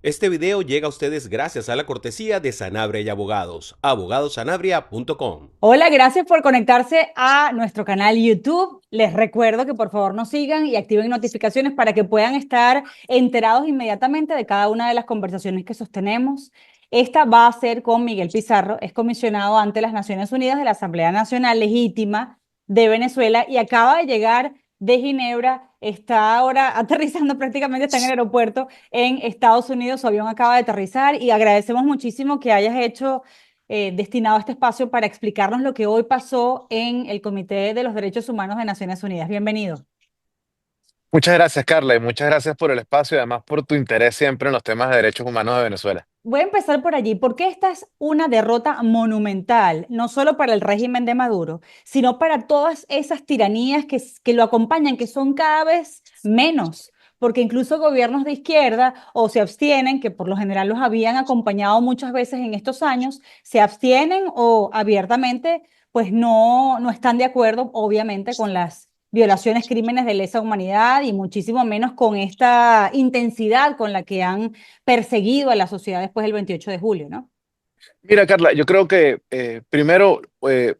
Este video llega a ustedes gracias a la cortesía de Sanabria y Abogados, abogadosanabria.com. Hola, gracias por conectarse a nuestro canal YouTube. Les recuerdo que por favor nos sigan y activen notificaciones para que puedan estar enterados inmediatamente de cada una de las conversaciones que sostenemos. Esta va a ser con Miguel Pizarro, es comisionado ante las Naciones Unidas de la Asamblea Nacional Legítima de Venezuela y acaba de llegar de Ginebra. Está ahora aterrizando prácticamente, está en el aeropuerto en Estados Unidos. Su avión acaba de aterrizar y agradecemos muchísimo que hayas hecho destinado a este espacio para explicarnos lo que hoy pasó en el Comité de los Derechos Humanos de Naciones Unidas. Bienvenido. Muchas gracias, Carla, y muchas gracias por el espacio y además por tu interés siempre en los temas de derechos humanos de Venezuela. Voy a empezar por allí, porque esta es una derrota monumental, no solo para el régimen de Maduro, sino para todas esas tiranías que lo acompañan, que son cada vez menos, porque incluso gobiernos de izquierda o se abstienen, que por lo general los habían acompañado muchas veces en estos años, se abstienen o abiertamente, pues no están de acuerdo, obviamente, con las violaciones, crímenes de lesa humanidad y muchísimo menos con esta intensidad con la que han perseguido a la sociedad después del 28 de julio, ¿no? Mira, Carla, yo creo que primero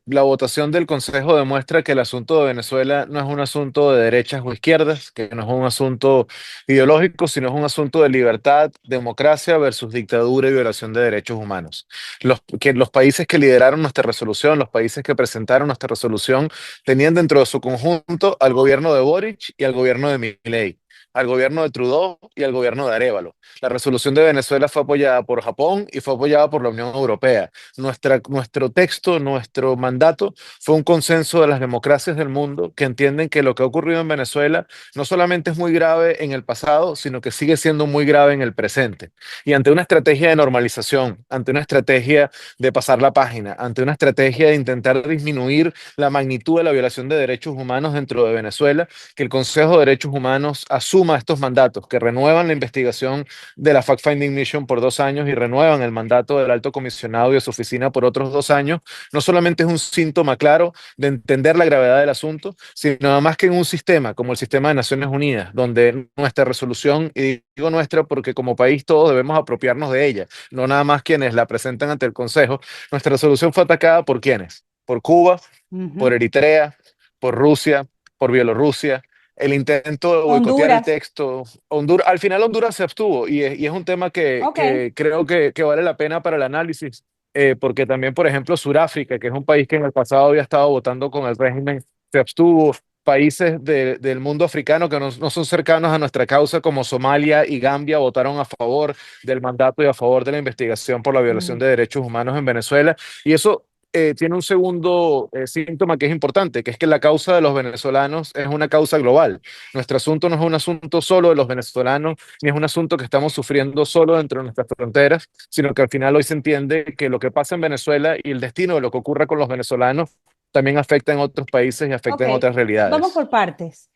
la votación del Consejo demuestra que el asunto de Venezuela no es un asunto de derechas o izquierdas, que no es un asunto ideológico, sino es un asunto de libertad, democracia versus dictadura y violación de derechos humanos. Los países que lideraron nuestra resolución, los países que presentaron nuestra resolución, tenían dentro de su conjunto al gobierno de Boric y al gobierno de Milei, al gobierno de Trudeau y al gobierno de Arévalo. La resolución de Venezuela fue apoyada por Japón y fue apoyada por la Unión Europea. Nuestro texto, nuestro mandato fue un consenso de las democracias del mundo que entienden que lo que ha ocurrido en Venezuela no solamente es muy grave en el pasado, sino que sigue siendo muy grave en el presente. Y ante una estrategia de normalización, ante una estrategia de pasar la página, ante una estrategia de intentar disminuir la magnitud de la violación de derechos humanos dentro de Venezuela, que el Consejo de Derechos Humanos asuma estos mandatos, que renuevan la investigación de la Fact-Finding Mission por 2 años y renuevan el mandato del alto comisionado y de su oficina por otros 2 años, no solamente es un síntoma claro de entender la gravedad del asunto, sino además que en un sistema como el sistema de Naciones Unidas, donde nuestra resolución, y digo nuestra porque como país todos debemos apropiarnos de ella, no nada más quienes la presentan ante el Consejo, nuestra resolución fue atacada por ¿quiénes? Por Cuba, por Ujú. Eritrea, por Rusia, por Bielorrusia, el intento de boicotear el Honduras. texto. Honduras, al final Honduras se abstuvo y es un tema Ok. que creo que vale la pena para el análisis, porque también, por ejemplo, Sudáfrica, que es un país que en el pasado había estado votando con el régimen, se abstuvo. Países del mundo africano que no son cercanos a nuestra causa, como Somalia y Gambia, votaron a favor del mandato y a favor de la investigación por la violación Mm. de derechos humanos en Venezuela. Y eso tiene un segundo síntoma que es importante, que es que la causa de los venezolanos es una causa global. Nuestro asunto no es un asunto solo de los venezolanos, ni es un asunto que estamos sufriendo solo dentro de nuestras fronteras, sino que al final hoy se entiende que lo que pasa en Venezuela y el destino de lo que ocurra con los venezolanos también afecta en otros países y afecta Ok. en otras Vamos realidades. por partes.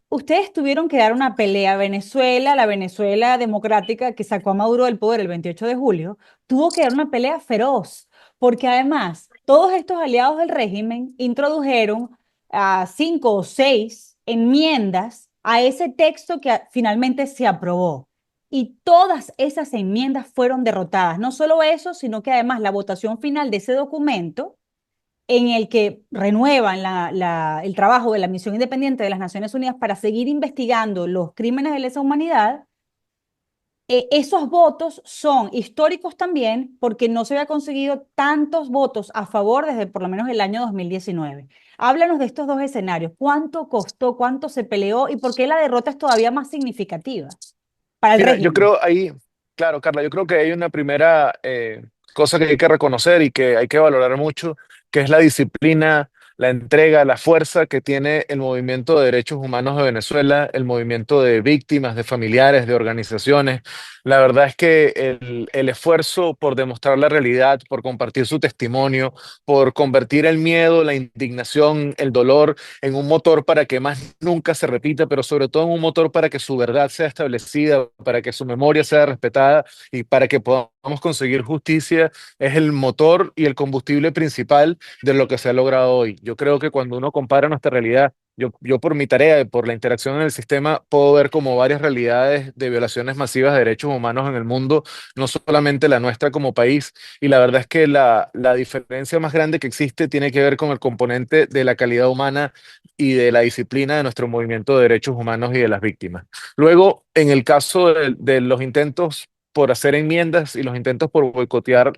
Ustedes tuvieron que dar una pelea. Venezuela, la Venezuela democrática que sacó a Maduro del poder el 28 de julio, tuvo que dar una pelea feroz, porque además todos estos aliados del régimen introdujeron a 5 o 6 enmiendas a ese texto que finalmente se aprobó. Y todas esas enmiendas fueron derrotadas. No solo eso, sino que además la votación final de ese documento en el que renuevan el trabajo de la misión independiente de las Naciones Unidas para seguir investigando los crímenes de lesa humanidad. Esos votos son históricos también porque no se había conseguido tantos votos a favor desde por lo menos el año 2019. Háblanos de estos dos escenarios. ¿Cuánto costó, cuánto se peleó y por qué la derrota es todavía más significativa para el Mira, yo régimen? creo ahí, claro, Carla, yo creo que hay una primera cosa que hay que reconocer y que hay que valorar mucho, que es la disciplina, la entrega, la fuerza que tiene el movimiento de derechos humanos de Venezuela, el movimiento de víctimas, de familiares, de organizaciones. La verdad es que el esfuerzo por demostrar la realidad, por compartir su testimonio, por convertir el miedo, la indignación, el dolor en un motor para que más nunca se repita, pero sobre todo en un motor para que su verdad sea establecida, para que su memoria sea respetada y para que podamos conseguir justicia, es el motor y el combustible principal de lo que se ha logrado hoy. Yo creo que cuando uno compara nuestra realidad Yo por mi tarea y por la interacción en el sistema puedo ver como varias realidades de violaciones masivas de derechos humanos en el mundo, no solamente la nuestra como país. Y la verdad es que la diferencia más grande que existe tiene que ver con el componente de la calidad humana y de la disciplina de nuestro movimiento de derechos humanos y de las víctimas. Luego, en el caso de los intentos por hacer enmiendas y los intentos por boicotear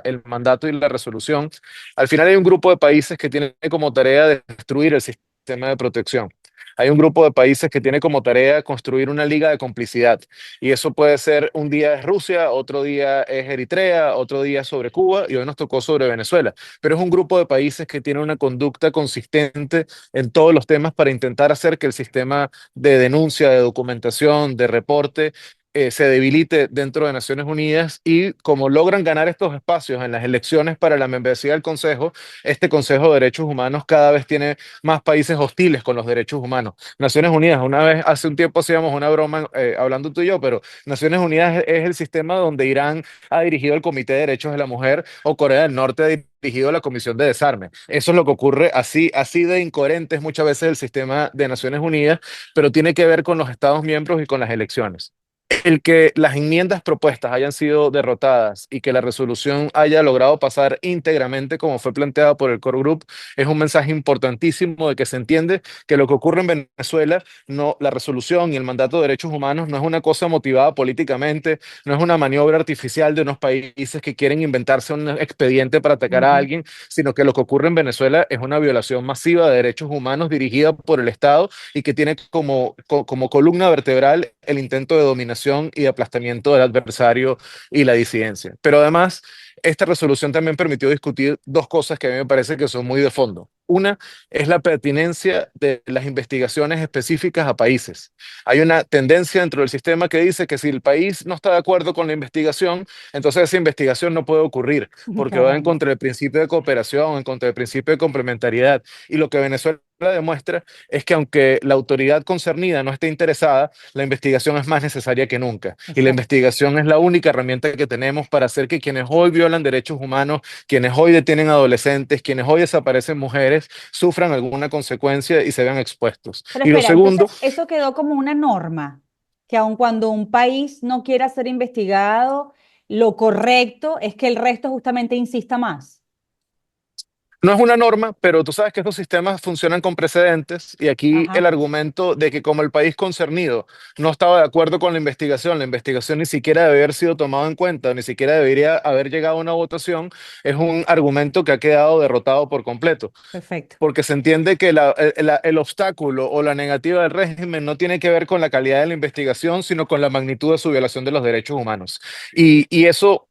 el mandato y la resolución, al final hay un grupo de países que tiene como tarea destruir el sistema de protección. Hay un grupo de países que tiene como tarea construir una liga de complicidad. Y eso puede ser un día es Rusia, otro día es Eritrea, otro día sobre Cuba y hoy nos tocó sobre Venezuela. Pero es un grupo de países que tiene una conducta consistente en todos los temas para intentar hacer que el sistema de denuncia, de documentación, de reporte se debilite dentro de Naciones Unidas y como logran ganar estos espacios en las elecciones para la membresía del Consejo, este Consejo de Derechos Humanos cada vez tiene más países hostiles con los derechos humanos. Naciones Unidas, una vez hace un tiempo hacíamos una broma hablando tú y yo, pero Naciones Unidas es el sistema donde Irán ha dirigido el Comité de Derechos de la Mujer o Corea del Norte ha dirigido la Comisión de Desarme. Eso es lo que ocurre, así de incoherente es muchas veces el sistema de Naciones Unidas, pero tiene que ver con los Estados miembros y con las elecciones. El que las enmiendas propuestas hayan sido derrotadas y que la resolución haya logrado pasar íntegramente como fue planteada por el Core Group es un mensaje importantísimo de que se entiende que lo que ocurre en Venezuela, no, la resolución y el mandato de derechos humanos no es una cosa motivada políticamente, no es una maniobra artificial de unos países que quieren inventarse un expediente para atacar a Ujú. alguien, sino que lo que ocurre en Venezuela es una violación masiva de derechos humanos dirigida por el Estado y que tiene como columna vertebral el intento de dominación y de aplastamiento del adversario y la disidencia. Pero además, esta resolución también permitió discutir dos cosas que a mí me parece que son muy de fondo. Una es la pertinencia de las investigaciones específicas a países. Hay una tendencia dentro del sistema que dice que si el país no está de acuerdo con la investigación, entonces esa investigación no puede ocurrir porque va en Caramba. contra del principio de cooperación, en contra del principio de complementariedad. Y lo que Venezuela demuestra es que aunque la autoridad concernida no esté interesada, la investigación es más necesaria que nunca. Y la Exacto. investigación es la única herramienta que tenemos para hacer que quienes hoy violan derechos humanos, quienes hoy detienen adolescentes, quienes hoy desaparecen mujeres, sufran alguna consecuencia y se vean expuestos. Pero Y lo espera, segundo, entonces eso quedó como una norma, que aun cuando un país no quiera ser investigado, lo correcto es que el resto justamente insista más. no es una norma, pero tú sabes que estos sistemas funcionan con precedentes y aquí el Ajá, argumento de que como el país concernido no estaba de acuerdo con la investigación ni siquiera debe haber sido tomado en cuenta, ni siquiera debería haber llegado a una votación, es un argumento que ha quedado derrotado por completo, perfecto. porque se entiende que el obstáculo o la negativa del régimen no tiene que ver con la calidad de la investigación, sino con la magnitud de su violación de los derechos humanos. Y eso...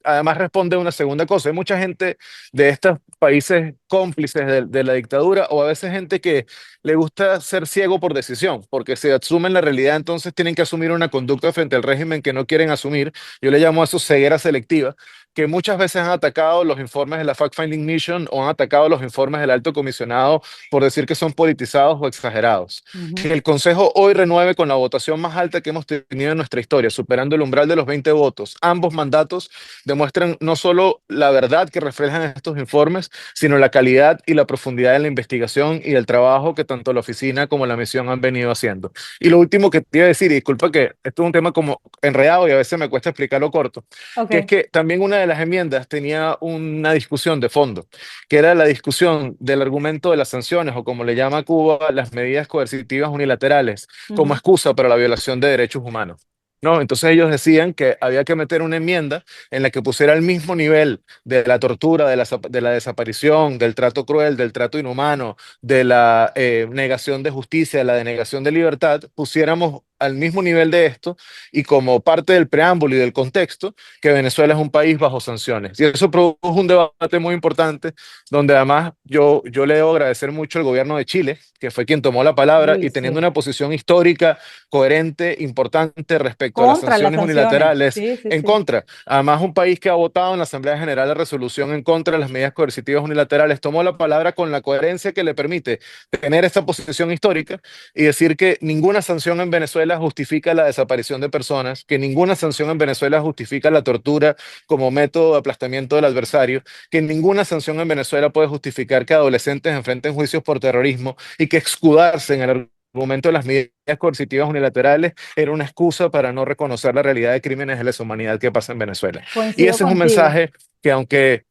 además responde a una segunda cosa. Hay mucha gente de estos países cómplices de la dictadura o a veces gente que le gusta ser ciego por decisión, porque si asumen la realidad entonces tienen que asumir una conducta frente al régimen que no quieren asumir. Yo le llamo a eso ceguera selectiva, que muchas veces han atacado los informes de la Fact-Finding Mission o han atacado los informes del alto comisionado por decir que son politizados o exagerados. Que Ujú. el Consejo hoy renueve con la votación más alta que hemos tenido en nuestra historia, superando el umbral de los 20 votos. Ambos mandatos demuestran no solo la verdad que reflejan estos informes, sino la calidad y la profundidad de la investigación y del trabajo que tanto la oficina como la misión han venido haciendo. Y lo último que te iba a decir, y disculpa que esto es un tema como enredado y a veces me cuesta explicarlo corto, que es Ok. que también una de las enmiendas tenía una discusión de fondo, que era la discusión del argumento de las sanciones o como le llama Cuba, las medidas coercitivas unilaterales como Ujú. excusa para la violación de derechos humanos. ¿No? Entonces ellos decían que había que meter una enmienda en la que pusiera el mismo nivel de la tortura, de la desaparición, del trato cruel, del trato inhumano, de la negación de justicia, de la denegación de libertad, pusiéramos al mismo nivel de esto y como parte del preámbulo y del contexto, que Venezuela es un país bajo sanciones. Y eso produjo un debate muy importante, donde además yo le debo agradecer mucho al gobierno de Chile, que fue quien tomó la palabra Uy, y teniendo sí. una posición histórica coherente, importante respecto a las Contra las sanciones sanciones. unilaterales Sí, sí, en sí. contra. Además, un país que ha votado en la Asamblea General la resolución en contra de las medidas coercitivas unilaterales tomó la palabra con la coherencia que le permite tener esta posición histórica y decir que ninguna sanción en Venezuela Venezuela justifica la desaparición de personas, que ninguna sanción en Venezuela justifica la tortura como método de aplastamiento del adversario, que ninguna sanción en Venezuela puede justificar que adolescentes enfrenten juicios por terrorismo y que escudarse en el argumento de las medidas coercitivas unilaterales era una excusa para no reconocer la realidad de crímenes de lesa humanidad que pasa en Venezuela. Y Coincido ese es un contigo. mensaje que aunque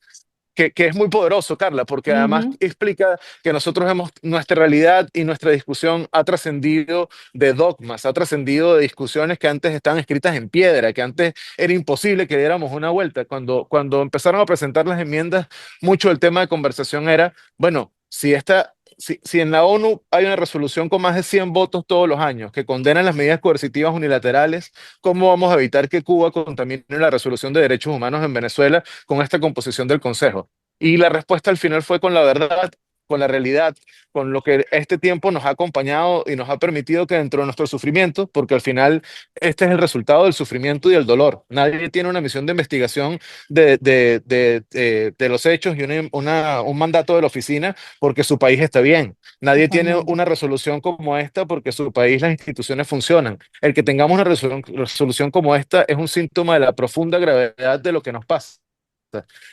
que es muy poderoso, Carla, porque además Ujú. explica que nosotros hemos, nuestra realidad y nuestra discusión ha trascendido de dogmas, ha trascendido de discusiones que antes estaban escritas en piedra, que antes era imposible que diéramos una vuelta. Cuando empezaron a presentar las enmiendas, mucho el tema de conversación era, bueno, si en la ONU hay una resolución con más de 100 votos todos los años que condenan las medidas coercitivas unilaterales, ¿cómo vamos a evitar que Cuba contamine la resolución de derechos humanos en Venezuela con esta composición del Consejo? Y la respuesta al final fue con la verdad, con la realidad, con lo que este tiempo nos ha acompañado y nos ha permitido que dentro de nuestro sufrimiento, porque al final este es el resultado del sufrimiento y el dolor. Nadie tiene una misión de investigación de los hechos y un mandato de la oficina porque su país está bien. Nadie tiene Totalmente. una resolución como esta porque su país, las instituciones funcionan. El que tengamos una resolución como esta es un síntoma de la profunda gravedad de lo que nos pasa,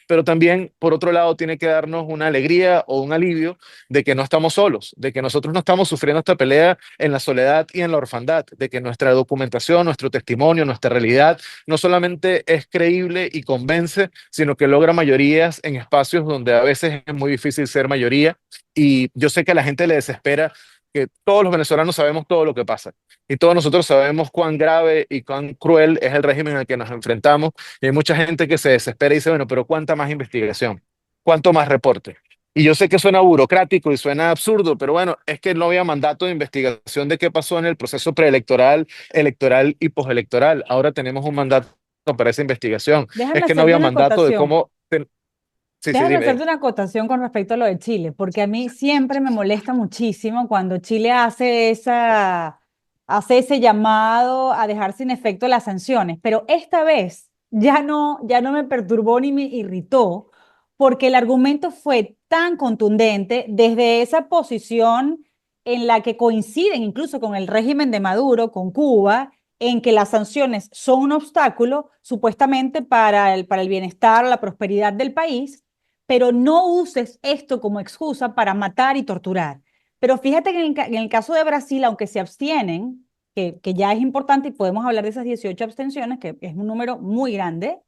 pero también, por otro lado, tiene que darnos una alegría o un alivio de que no estamos solos, de que nosotros no estamos sufriendo esta pelea en la soledad y en la orfandad, de que nuestra documentación, nuestro testimonio, nuestra realidad no solamente es creíble y convence, sino que logra mayorías en espacios donde a veces es muy difícil ser mayoría. Y yo sé que a la gente le desespera que todos los venezolanos sabemos todo lo que pasa y todos nosotros sabemos cuán grave y cuán cruel es el régimen al que nos enfrentamos, y hay mucha gente que se desespera y dice, bueno, pero ¿cuánta más investigación? ¿Cuánto más reporte? Y yo sé que suena burocrático y suena absurdo, pero bueno, es que no había mandato de investigación de qué pasó en el proceso preelectoral, electoral y postelectoral. Ahora tenemos un mandato para esa investigación. Es Déjame que no hacerte había una mandato de acotación. cómo... Sí, sí, Déjame dime, hacerte dime. una acotación con respecto a lo de Chile, porque a mí siempre me molesta muchísimo cuando Chile hace ese llamado a dejar sin efecto las sanciones, pero esta vez ya no me perturbó ni me irritó, porque el argumento fue tan contundente desde esa posición en la que coinciden incluso con el régimen de Maduro, con Cuba, en que las sanciones son un obstáculo supuestamente para el bienestar, la prosperidad del país, pero no uses esto como excusa para matar y torturar. Pero fíjate que en el caso de Brasil, aunque se abstienen, que ya es importante y podemos hablar de esas 18 abstenciones, que es un número muy grande,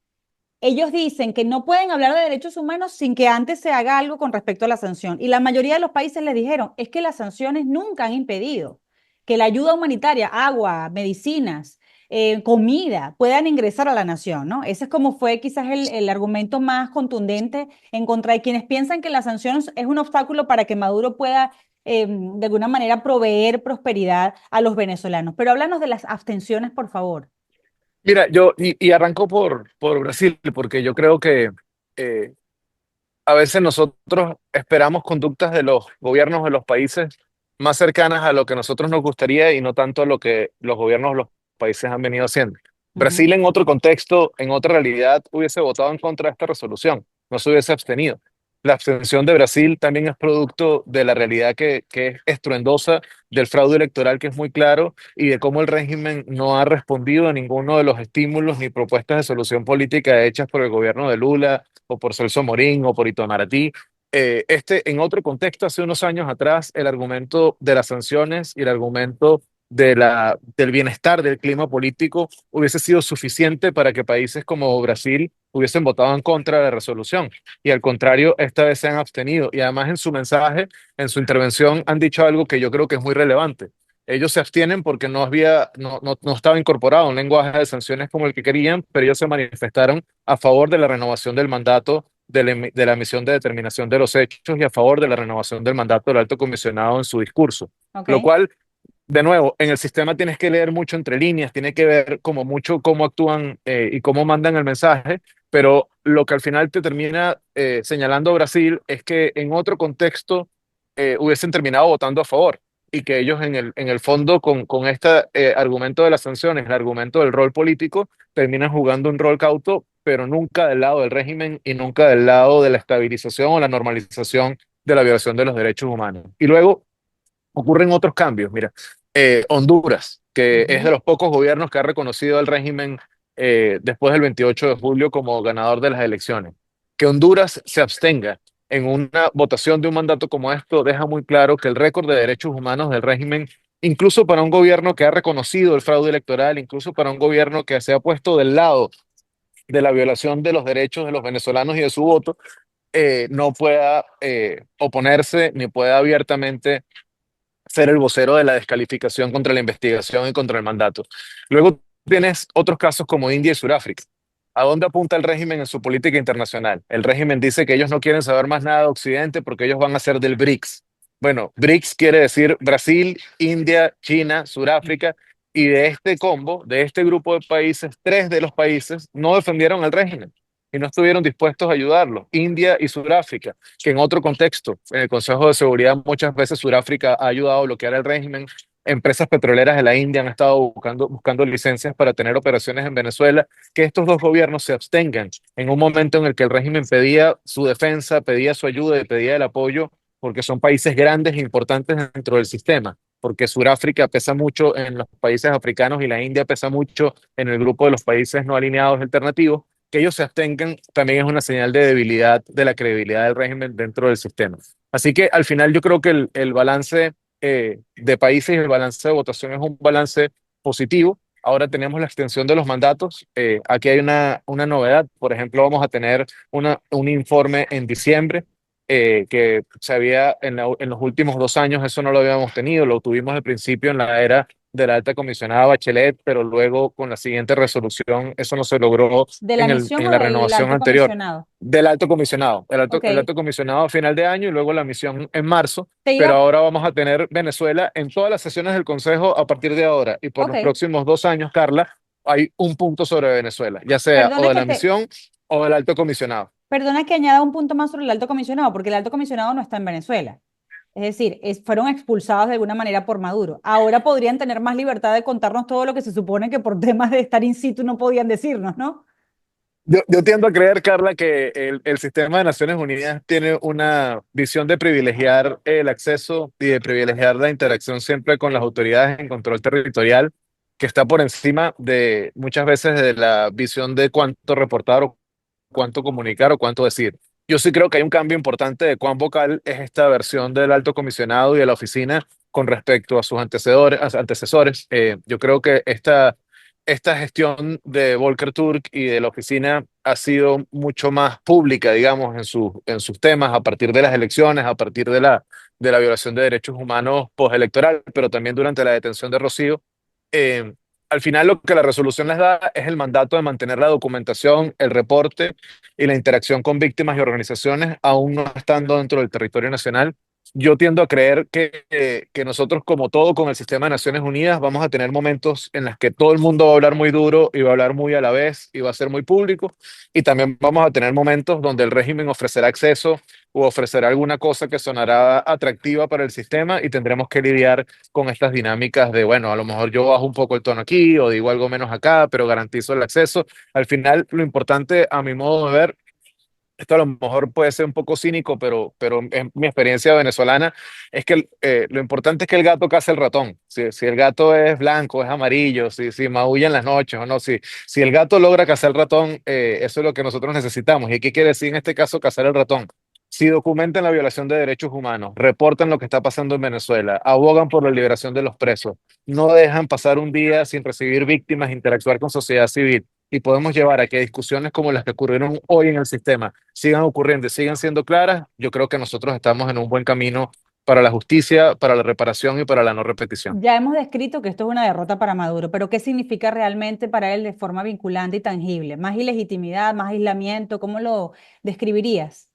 ellos dicen que no pueden hablar de derechos humanos sin que antes se haga algo con respecto a la sanción. Y la mayoría de los países les dijeron, es que las sanciones nunca han impedido que la ayuda humanitaria, agua, medicinas, comida, puedan ingresar a la nación, ¿no? Ese es como fue quizás el argumento más contundente en contra de quienes piensan que las sanciones es un obstáculo para que Maduro pueda, de alguna manera, proveer prosperidad a los venezolanos. Pero háblanos de las abstenciones, por favor. Mira, y arranco por Brasil, porque yo creo que eh, a veces nosotros esperamos conductas de los gobiernos de los países más cercanas a lo que nosotros nos gustaría y no tanto a lo que los gobiernos de los países han venido haciendo. Ujú. Brasil en otro contexto, en otra realidad, hubiese votado en contra de esta resolución, no se hubiese abstenido. La abstención de Brasil también es producto de la realidad que es estruendosa, del fraude electoral que es muy claro y de cómo el régimen no ha respondido a ninguno de los estímulos ni propuestas de solución política hechas por el gobierno de Lula o por Celso Morín o por Itamaraty. En otro contexto, hace unos años atrás, el argumento de las sanciones y el argumento del bienestar del clima político hubiese sido suficiente para que países como Brasil hubiesen votado en contra de la resolución. Y al contrario, esta vez se han abstenido. Y además en su mensaje, en su intervención, han dicho algo que yo creo que es muy relevante. Ellos se abstienen porque no estaba incorporado un lenguaje de sanciones como el que querían, pero ellos se manifestaron a favor de la renovación del mandato de la misión de determinación de los hechos y a favor de la renovación del mandato del alto comisionado en su discurso. Lo ¿Ok? cual, de nuevo, en el sistema tienes que leer mucho entre líneas, tiene que ver como mucho cómo actúan y cómo mandan el mensaje, pero lo que al final te termina señalando Brasil es que en otro contexto hubiesen terminado votando a favor y que ellos en el fondo con este argumento de las sanciones, el argumento del rol político, terminan jugando un rol cauto, pero nunca del lado del régimen y nunca del lado de la estabilización o la normalización de la violación de los derechos humanos. Y luego ocurren otros cambios. Mira, Honduras. que es de Ujú. los pocos gobiernos que ha reconocido al régimen después del 28 de julio como ganador de las elecciones. Que Honduras se abstenga en una votación de un mandato como esto deja muy claro que el récord de derechos humanos del régimen, incluso para un gobierno que ha reconocido el fraude electoral, incluso para un gobierno que se ha puesto del lado de la violación de los derechos de los venezolanos y de su voto, no pueda oponerse ni pueda abiertamente ser el vocero de la descalificación contra la investigación y contra el mandato. Luego tienes otros casos como India y Sudáfrica. ¿A dónde apunta el régimen en su política internacional? El régimen dice que ellos no quieren saber más nada de Occidente porque ellos van a ser del BRICS. Bueno, BRICS quiere decir Brasil, India, China, Sudáfrica, y de este combo, de este grupo de países, tres de los países no defendieron al régimen y no estuvieron dispuestos a ayudarlo. India y Sudáfrica, que en otro contexto, en el Consejo de Seguridad, muchas veces Sudáfrica ha ayudado a bloquear el régimen. Empresas petroleras de la India han estado buscando licencias para tener operaciones en Venezuela. Que estos dos gobiernos se abstengan en un momento en el que el régimen pedía su defensa, pedía su ayuda y pedía el apoyo, porque son países grandes e importantes dentro del sistema. Porque Sudáfrica pesa mucho en los países africanos y la India pesa mucho en el grupo de los países no alineados alternativos. Que ellos se abstengan también es una señal de debilidad de la credibilidad del régimen dentro del sistema. Así que al final yo creo que el balance de países y el balance de votación es un balance positivo. Ahora tenemos la extensión de los mandatos. Aquí hay una novedad. Por ejemplo, vamos a tener un informe en diciembre que se había en los últimos 2 años, eso no lo habíamos tenido. Lo tuvimos al principio en la era de la alta comisionada Bachelet, pero luego con la siguiente resolución eso no se logró ¿De la en, misión en o la del renovación alto anterior comisionado? del alto comisionado, Ok. el alto comisionado a final de año y luego la misión en marzo, Te pero iba, ahora vamos a tener Venezuela en todas las sesiones del Consejo a partir de ahora y por los ok. próximos 2 años, Carla, hay un punto sobre Venezuela, ya sea o Perdona de que la te, misión o del alto comisionado. perdona que añada un punto más sobre el alto comisionado, porque el alto comisionado no está en Venezuela. Es decir, fueron expulsados de alguna manera por Maduro. Ahora podrían tener más libertad de contarnos todo lo que se supone que por temas de estar in situ no podían decirnos, ¿no? Yo tiendo a creer, Carla, que el sistema de Naciones Unidas tiene una visión de privilegiar el acceso y de privilegiar la interacción siempre con las autoridades en control territorial, que está por encima de muchas veces de la visión de cuánto reportar o cuánto comunicar o cuánto decir. Yo sí creo que hay un cambio importante de cuán vocal es esta versión del alto comisionado y de la oficina con respecto a sus antecesores. Yo creo que esta gestión de Volker Turk y de la oficina ha sido mucho más pública, digamos, en sus temas a partir de las elecciones, a partir de la violación de derechos humanos postelectoral, pero también durante la detención de Rocío. Eh, Al final lo que la resolución les da es el mandato de mantener la documentación, el reporte y la interacción con víctimas y organizaciones, aún no estando dentro del territorio nacional. Yo tiendo a creer que nosotros, como todo con el sistema de Naciones Unidas, vamos a tener momentos en los que todo el mundo va a hablar muy duro y va a hablar muy a la vez y va a ser muy público. Y también vamos a tener momentos donde el régimen ofrecerá acceso o ofrecerá alguna cosa que sonará atractiva para el sistema y tendremos que lidiar con estas dinámicas de, bueno, a lo mejor yo bajo un poco el tono aquí o digo algo menos acá, pero garantizo el acceso. Al final, lo importante, a mi modo de ver, esto a lo mejor puede ser un poco cínico, pero en mi experiencia venezolana es que lo importante es que el gato case el ratón. Si el gato es blanco, es amarillo, si maulla en las noches o no, si el gato logra cazar el ratón, eso es lo que nosotros necesitamos. ¿Y qué quiere decir en este caso cazar el ratón? Si documentan la violación de derechos humanos, reportan lo que está pasando en Venezuela, abogan por la liberación de los presos, no dejan pasar un día sin recibir víctimas, interactuar con sociedad civil, y podemos llevar a que discusiones como las que ocurrieron hoy en el sistema sigan ocurriendo y sigan siendo claras, yo creo que nosotros estamos en un buen camino para la justicia, para la reparación y para la no repetición. Ya hemos descrito que esto es una derrota para Maduro, pero ¿qué significa realmente para él de forma vinculante y tangible? ¿Más ilegitimidad, más aislamiento? ¿Cómo lo describirías?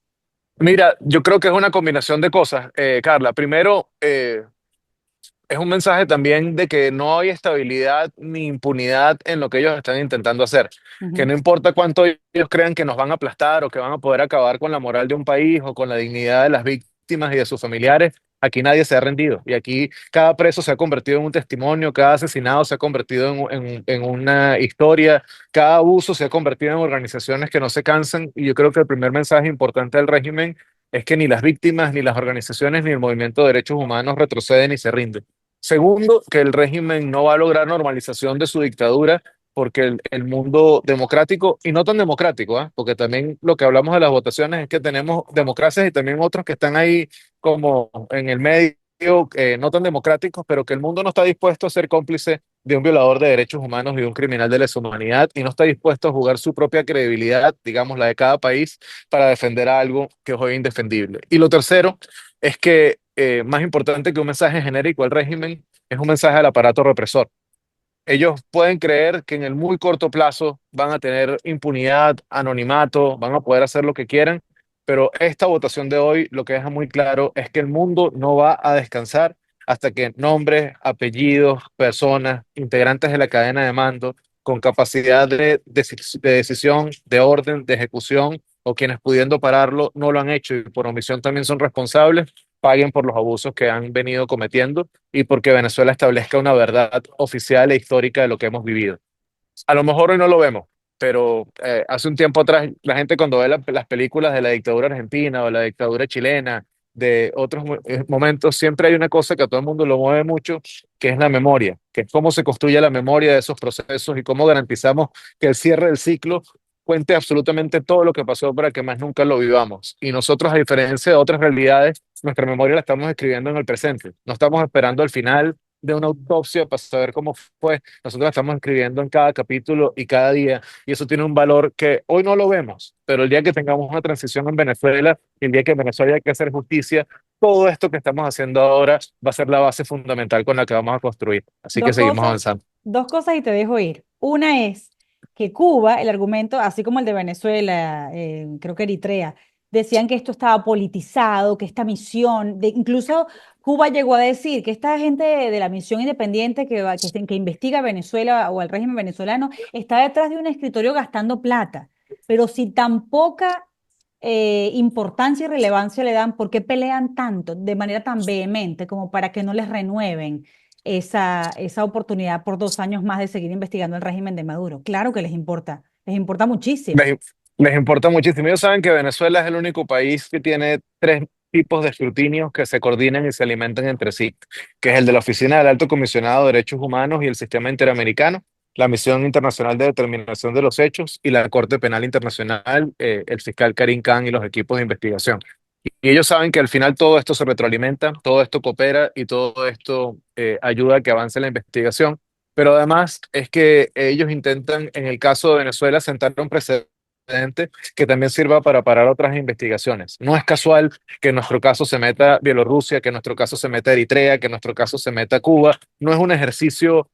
Mira, yo creo que es una combinación de cosas, Carla. Primero, es un mensaje también de que no hay estabilidad ni impunidad en lo que ellos están intentando hacer. Que Ujú. no importa cuánto ellos crean que nos van a aplastar o que van a poder acabar con la moral de un país o con la dignidad de las víctimas y de sus familiares, aquí nadie se ha rendido. Y aquí cada preso se ha convertido en un testimonio, cada asesinado se ha convertido en una historia, cada abuso se ha convertido en organizaciones que no se cansan. Y yo creo que el primer mensaje importante del régimen es que ni las víctimas, ni las organizaciones, ni el movimiento de derechos humanos retroceden y se rinden. Segundo, que el régimen no va a lograr normalización de su dictadura porque el mundo democrático, y no tan democrático, ¿ah? Porque también lo que hablamos de las votaciones es que tenemos democracias y también otros que están ahí como en el medio, no tan democráticos, pero que el mundo no está dispuesto a ser cómplice de un violador de derechos humanos y de un criminal de lesa humanidad y no está dispuesto a jugar su propia credibilidad, digamos la de cada país, para defender algo que es hoy indefendible. Y lo tercero es que, más importante que un mensaje genérico al régimen, es un mensaje al aparato represor. Ellos pueden creer que en el muy corto plazo van a tener impunidad, anonimato, van a poder hacer lo que quieran, pero esta votación de hoy lo que deja muy claro es que el mundo no va a descansar hasta que nombres, apellidos, personas, integrantes de la cadena de mando, con capacidad de decisión, de orden, de ejecución, o quienes pudiendo pararlo no lo han hecho y por omisión también son responsables, paguen por los abusos que han venido cometiendo y porque Venezuela establezca una verdad oficial e histórica de lo que hemos vivido. A lo mejor hoy no lo vemos, pero hace un tiempo atrás la gente cuando ve las películas de la dictadura argentina o la dictadura chilena, de otros momentos, siempre hay una cosa que a todo el mundo lo mueve mucho, que es la memoria, que es cómo se construye la memoria de esos procesos y cómo garantizamos que el cierre del ciclo cuente absolutamente todo lo que pasó para que más nunca lo vivamos. Y nosotros, a diferencia de otras realidades, nuestra memoria la estamos escribiendo en el presente. No estamos esperando al final de una autopsia para saber cómo fue. Nosotros la estamos escribiendo en cada capítulo y cada día. Y eso tiene un valor que hoy no lo vemos, pero el día que tengamos una transición en Venezuela, y el día que en Venezuela hay que hacer justicia, todo esto que estamos haciendo ahora va a ser la base fundamental con la que vamos a construir. Así que Dos seguimos cosas, avanzando. dos cosas y te dejo ir. Una es que Cuba, el argumento, así como el de Venezuela, creo que Eritrea, decían que esto estaba politizado, que esta misión, incluso Cuba llegó a decir que esta gente de la misión independiente que investiga Venezuela o el régimen venezolano está detrás de un escritorio gastando plata. Pero si tan poca importancia y relevancia le dan, ¿por qué pelean tanto, de manera tan vehemente, como para que no les renueven esa oportunidad por 2 años más de seguir investigando el régimen de Maduro? Claro que les importa muchísimo. Les importa muchísimo. Ellos saben que Venezuela es el único país que tiene tres tipos de escrutinios que se coordinan y se alimentan entre sí, que es el de la Oficina del Alto Comisionado de Derechos Humanos y el Sistema Interamericano, la Misión Internacional de Determinación de los Hechos y la Corte Penal Internacional, el fiscal Karim Khan y los equipos de investigación. Y ellos saben que al final todo esto se retroalimenta, todo esto coopera y todo esto ayuda a que avance la investigación. Pero además es que ellos intentan, en el caso de Venezuela, sentar un precedente que también sirva para parar otras investigaciones. No es casual que en nuestro caso se meta Bielorrusia, que en nuestro caso se meta Eritrea, que en nuestro caso se meta Cuba. No es un ejercicio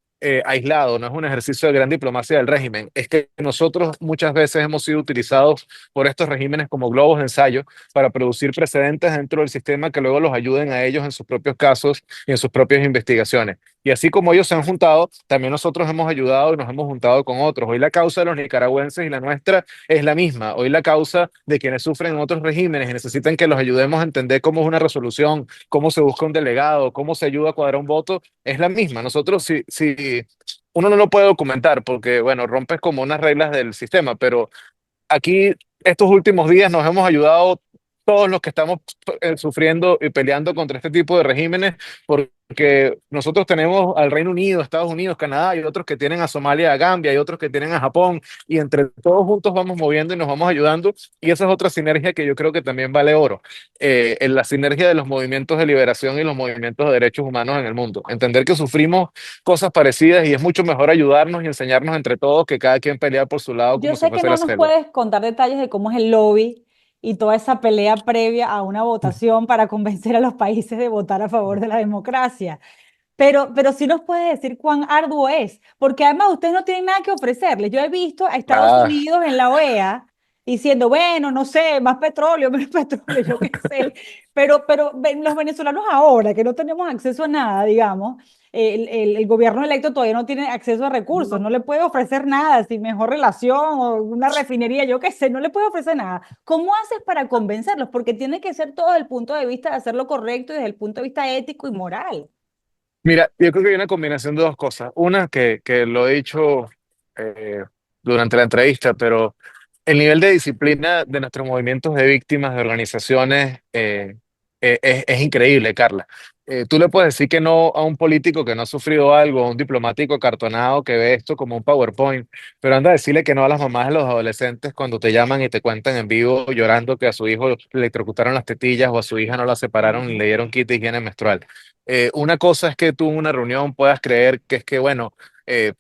aislado, no es un ejercicio de gran diplomacia del régimen. Es que nosotros muchas veces hemos sido utilizados por estos regímenes como globos de ensayo para producir precedentes dentro del sistema que luego los ayuden a ellos en sus propios casos y en sus propias investigaciones. Y así como ellos se han juntado, también nosotros hemos ayudado y nos hemos juntado con otros. Hoy la causa de los nicaragüenses y la nuestra es la misma. Hoy la causa de quienes sufren en otros regímenes y necesitan que los ayudemos a entender cómo es una resolución, cómo se busca un delegado, cómo se ayuda a cuadrar un voto, es la misma. Nosotros, si uno no lo puede documentar porque, bueno, rompes como unas reglas del sistema, pero aquí estos últimos días nos hemos ayudado todos los que estamos sufriendo y peleando contra este tipo de regímenes, porque nosotros tenemos al Reino Unido, Estados Unidos, Canadá, y otros que tienen a Somalia, a Gambia, y otros que tienen a Japón, y entre todos juntos vamos moviendo y nos vamos ayudando, y esa es otra sinergia que yo creo que también vale oro, en la sinergia de los movimientos de liberación y los movimientos de derechos humanos en el mundo. Entender que sufrimos cosas parecidas y es mucho mejor ayudarnos y enseñarnos entre todos que cada quien pelea por su lado Yo como si sé que fuese no la nos selva. puedes contar detalles de cómo es el lobby y toda esa pelea previa a una votación para convencer a los países de votar a favor de la democracia. Pero sí nos puede decir cuán arduo es, porque además ustedes no tienen nada que ofrecerles. Yo he visto a Estados Ah, Unidos en la OEA diciendo, bueno, no sé, más petróleo, menos petróleo, yo qué sé. Pero los venezolanos ahora, que no tenemos acceso a nada, digamos, el gobierno electo todavía no tiene acceso a recursos, no le puede ofrecer nada, si mejor relación o una refinería, yo qué sé, no le puede ofrecer nada. ¿Cómo haces para convencerlos? Porque tiene que ser todo desde el punto de vista de hacer lo correcto y desde el punto de vista ético y moral. mira, yo creo que hay una combinación de dos cosas. Una que lo he dicho eh, durante la entrevista, pero el nivel de disciplina de nuestros movimientos de víctimas, de organizaciones, es increíble, Carla. tú le puedes decir que no a un político que no ha sufrido algo, a un diplomático acartonado que ve esto como un PowerPoint, pero anda a decirle que no a las mamás de los adolescentes cuando te llaman y te cuentan en vivo llorando que a su hijo le electrocutaron las tetillas o a su hija no la separaron y le dieron kit de higiene menstrual. Una cosa es que tú en una reunión puedas creer que es que, bueno,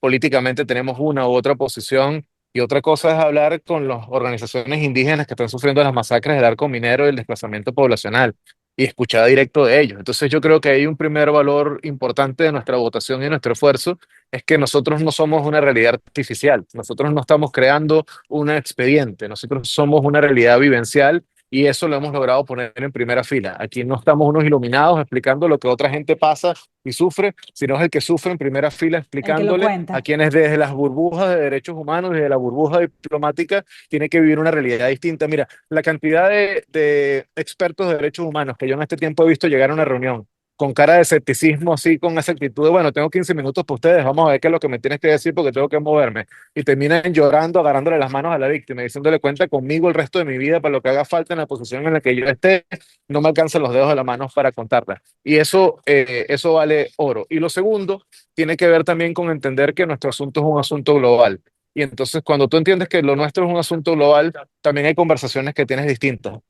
políticamente tenemos una u otra posición. Y otra cosa es hablar con las organizaciones indígenas que están sufriendo las masacres del arco minero y el desplazamiento poblacional y escuchar directo de ellos. Entonces yo creo que hay un primer valor importante de nuestra votación y nuestro esfuerzo, es que nosotros no somos una realidad artificial, nosotros no estamos creando un expediente, nosotros somos una realidad vivencial y eso lo hemos logrado poner en primera fila. Aquí no estamos unos iluminados explicando lo que otra gente pasa y sufre, sino es el que sufre en primera fila El que lo explicándole a cuenta. quienes desde las burbujas de derechos humanos, desde la burbuja diplomática, tiene que vivir una realidad distinta. Mira, la cantidad de expertos de derechos humanos que yo en este tiempo he visto llegar a una reunión con cara de escepticismo, así con esa actitud de, bueno, tengo 15 minutos para ustedes, vamos a ver qué es lo que me tienes que decir porque tengo que moverme. Y terminan llorando, agarrándole las manos a la víctima y diciéndole cuenta conmigo el resto de mi vida para lo que haga falta en la posición en la que yo esté, no me alcanzan los dedos de la mano para contarla. Y eso vale oro. Y lo segundo tiene que ver también con entender que nuestro asunto es un asunto global. Y entonces, cuando tú entiendes que lo nuestro es un asunto global, también hay conversaciones que tienes distintas. Ok.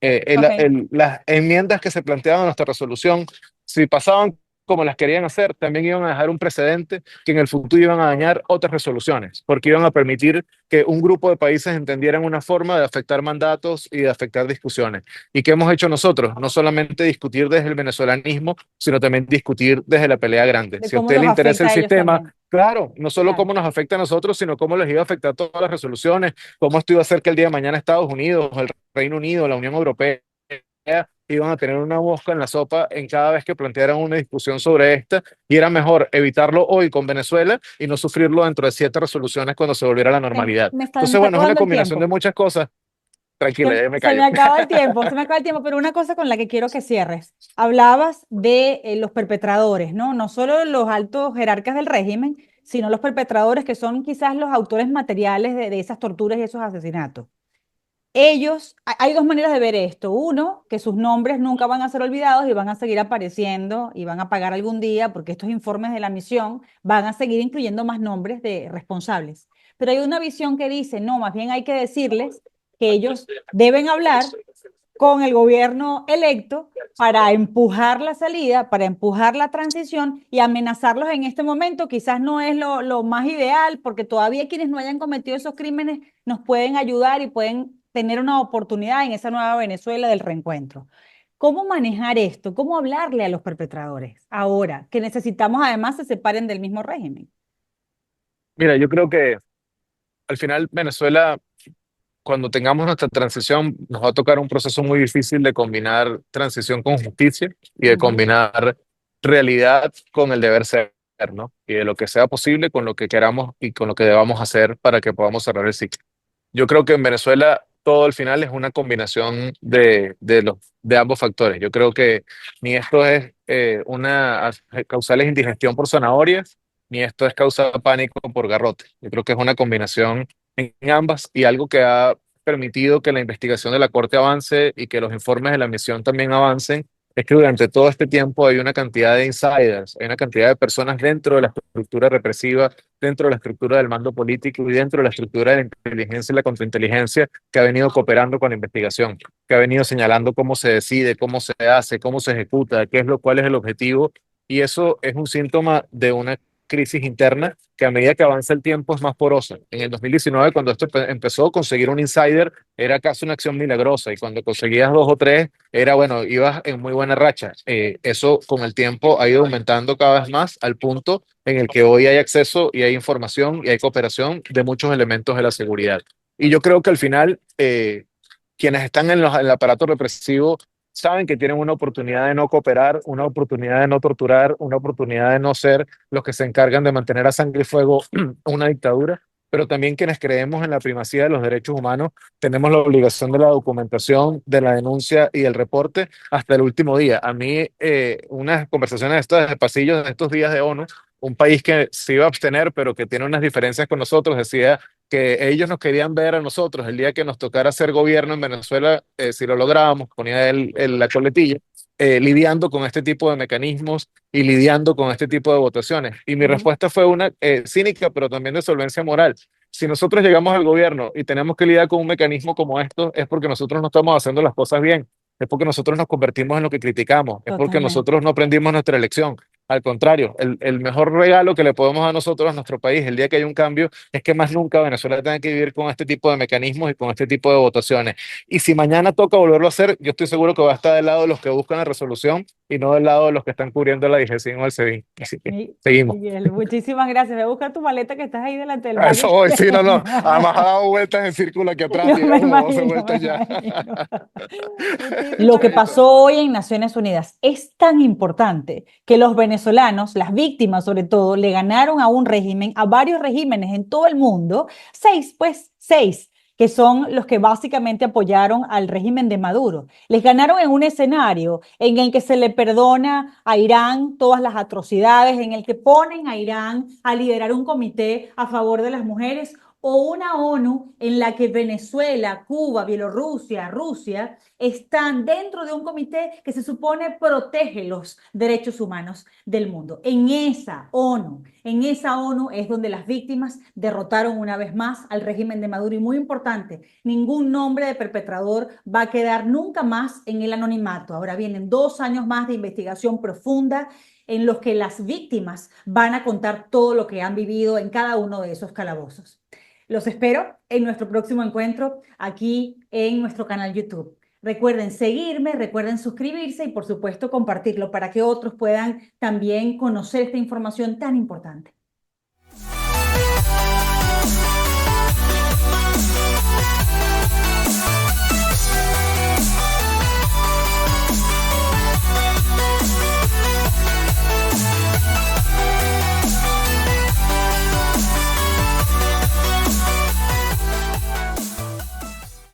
Las enmiendas que se planteaban en nuestra resolución, si pasaban como las querían hacer, también iban a dejar un precedente que en el futuro iban a dañar otras resoluciones, porque iban a permitir que un grupo de países entendieran una forma de afectar mandatos y de afectar discusiones. ¿Y qué hemos hecho nosotros? No solamente discutir desde el venezolanismo, sino también discutir desde la pelea grande. De Si a cómo usted los le interesa afecta el a ellos sistema, también. claro, no solo Claro. cómo nos afecta a nosotros, sino cómo les iba a afectar a todas las resoluciones, cómo esto iba a hacer que el día de mañana Estados Unidos, el Reino Unido, la Unión Europea, iban a tener una mosca en la sopa en cada vez que plantearan una discusión sobre esta, y era mejor evitarlo hoy con Venezuela y no sufrirlo dentro de 7 resoluciones cuando se volviera a la normalidad. Me Entonces, está bueno, es una acabando el combinación de tiempo. muchas cosas. Tranquila, ya me Se me callo. acaba el tiempo, se me acaba el tiempo, pero una cosa con la que quiero que cierres. Hablabas de los perpetradores, ¿no? No solo los altos jerarcas del régimen, sino los perpetradores que son quizás los autores materiales de esas torturas y esos asesinatos. Ellos, hay dos maneras de ver esto. Uno, que sus nombres nunca van a ser olvidados y van a seguir apareciendo y van a pagar algún día porque estos informes de la misión van a seguir incluyendo más nombres de responsables. Pero hay una visión que dice, no, más bien hay que decirles que ellos deben hablar con el gobierno electo para empujar la salida, para empujar la transición y amenazarlos en este momento quizás no es lo más ideal porque todavía quienes no hayan cometido esos crímenes nos pueden ayudar y pueden tener una oportunidad en esa nueva Venezuela del reencuentro. ¿Cómo manejar esto? ¿Cómo hablarle a los perpetradores ahora que necesitamos además se separen del mismo régimen? Mira, yo creo que al final Venezuela, cuando tengamos nuestra transición, nos va a tocar un proceso muy difícil de combinar transición con justicia y de Ujú. combinar realidad con el deber ser, ¿no? Y de lo que sea posible con lo que queramos y con lo que debamos hacer para que podamos cerrar el ciclo. Yo creo que en Venezuela todo al final es una combinación de ambos factores. Yo creo que ni esto es causales indigestión por zanahorias, ni esto es causa pánico por garrote. Yo creo que es una combinación en ambas y algo que ha permitido que la investigación de la Corte avance y que los informes de la misión también avancen, es que durante todo este tiempo hay una cantidad de insiders, hay una cantidad de personas dentro de la estructura represiva, dentro de la estructura del mando político y dentro de la estructura de la inteligencia y la contrainteligencia que ha venido cooperando con la investigación, que ha venido señalando cómo se decide, cómo se hace, cómo se ejecuta, cuál es el objetivo. Y eso es un síntoma de una crisis interna que a medida que avanza el tiempo es más porosa. En el 2019, cuando esto empezó, conseguir un insider era casi una acción milagrosa y cuando conseguías dos o tres, era bueno, ibas en muy buena racha. Eso con el tiempo ha ido aumentando cada vez más al punto en el que hoy hay acceso y hay información y hay cooperación de muchos elementos de la seguridad. Y yo creo que al final, quienes están en el aparato represivo saben que tienen una oportunidad de no cooperar, una oportunidad de no torturar, una oportunidad de no ser los que se encargan de mantener a sangre y fuego una dictadura, pero también quienes creemos en la primacía de los derechos humanos tenemos la obligación de la documentación, de la denuncia y del reporte hasta el último día. A mí, unas conversaciones de estas de pasillos de estos días de ONU, un país que se iba a abstener, pero que tiene unas diferencias con nosotros, decía que ellos nos querían ver a nosotros el día que nos tocara hacer gobierno en Venezuela, si lo lográbamos, ponía él la coletilla, lidiando con este tipo de mecanismos y lidiando con este tipo de votaciones. Y mi Ujú. respuesta fue una cínica, pero también de solvencia moral. Si nosotros llegamos al gobierno y tenemos que lidiar con un mecanismo como esto, es porque nosotros no estamos haciendo las cosas bien, es porque nosotros nos convertimos en lo que criticamos, es porque Totalmente. nosotros no aprendimos nuestra elección. Al contrario, el mejor regalo que le podemos dar nosotros a nuestro país el día que haya un cambio es que más nunca Venezuela tenga que vivir con este tipo de mecanismos y con este tipo de votaciones. Y si mañana toca volverlo a hacer, yo estoy seguro que va a estar del lado de los que buscan la resolución y no del lado de los que están cubriendo la DGCIN o el SEBIN. Así que seguimos. Miguel, muchísimas gracias. Voy a buscar tu maleta que estás ahí delante del A baño. eso voy, sí, no, no. Además ha dado vueltas en círculo aquí atrás, Yo tiene me como 12 imagino, me vueltas ya. imagino. Lo Muchísimas que gracias. pasó hoy en Naciones Unidas es tan importante que los venezolanos, las víctimas sobre todo, le ganaron a un régimen, a varios regímenes en todo el mundo, seis, pues seis, que son los que básicamente apoyaron al régimen de Maduro. Les ganaron en un escenario en el que se le perdona a Irán todas las atrocidades, en el que ponen a Irán a liderar un comité a favor de las mujeres o una ONU en la que Venezuela, Cuba, Bielorrusia, Rusia están dentro de un comité que se supone protege los derechos humanos del mundo. En esa ONU es donde las víctimas derrotaron una vez más al régimen de Maduro y muy importante, ningún nombre de perpetrador va a quedar nunca más en el anonimato. Ahora vienen 2 años más de investigación profunda en los que las víctimas van a contar todo lo que han vivido en cada uno de esos calabozos. Los espero en nuestro próximo encuentro aquí en nuestro canal YouTube. Recuerden seguirme, recuerden suscribirse y por supuesto compartirlo para que otros puedan también conocer esta información tan importante.